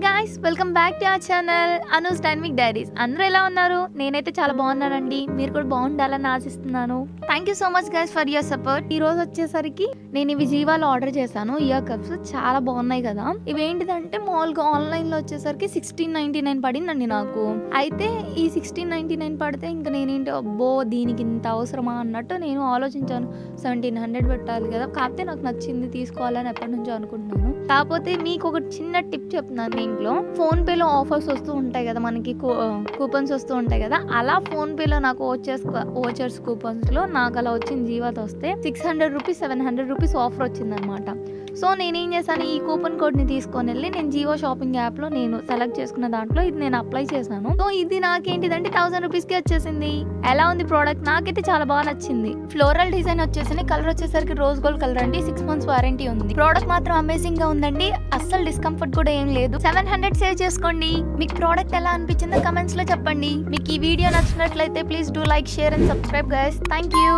Guys welcome back to our channel Anu's dynamic diaries. అందరూ ఎలా ఉన్నారు? నేనైతే చాలా బాగున్నానండి. మీరు కూడా బాగుండాలని ఆశిస్తున్నాను. Thank you so much guys for your support. ఈ రోజు వచ్చేసరికి నేను ఇవి జీవాలో ఆర్డర్ చేశాను. ఇయర్ కప్స్ చాలా బాగున్నాయి కదా. ఇవి ఏంటిదంటే మామూలుగా ఆన్లైన్ లో వచ్చేసరికి 1699 పడిందండి నాకు. అయితే ఈ 1699 పడితే ఇంకా నేనేంటి అబ్బో దీనికి ఇంత అవసరమా అన్నట్టు నేను ఆలోచించాను. 1700 పెట్టాలి కదా, కాకపోతే నాకు నచ్చింది తీసుకోవాలని ఎప్పటి నుంచో అనుకుంటున్నాను. కాకపోతే మీకు ఒక చిన్న టిప్ చెప్తున్నాను. దీంట్లో ఫోన్ పేలో ఆఫర్స్ వస్తూ ఉంటాయి కదా, మనకి కూపన్స్ వస్తూ ఉంటాయి కదా. అలా ఫోన్ పేలో నాకు ఓచర్స్ కూపన్స్ లో నాకు అలా వచ్చింది. జీవాతో వస్తే 600 రూపీస్ 700 రూపీస్ ఆఫర్ వచ్చిందనమాట. సో నేనేం చేశాను, ఈ కూపన్ కోడ్ ని తీసుకొని వెళ్ళి నేను జియో షాపింగ్ యాప్ లో నేను సెలెక్ట్ చేసుకున్న దాంట్లో ఇది నేను అప్లై చేశాను. సో ఇది నాకేంటిదంటే 1000 రూపీస్ కి వచ్చేసింది. ఎలా ఉంది ప్రోడక్ట్? నాకైతే చాలా బాగా నచ్చింది. ఫ్లోరల్ డిజైన్ వచ్చేసింది. కలర్ వచ్చేసరికి రోజ్ గోల్డ్ కలర్ అండి. 6 months వారంటీ ఉంది. ప్రోడక్ట్ మాత్రం అమేజింగ్ గా ఉందండి. అస్సలు డిస్కంఫర్ట్ కూడా ఏం లేదు. 700 సేవ్ చేసుకోండి. మీకు ప్రోడక్ట్ ఎలా అనిపించిందో కమెంట్స్ లో చెప్పండి. మీకు ఈ వీడియో నచ్చినట్లయితే please do like, share and subscribe guys. Thank you.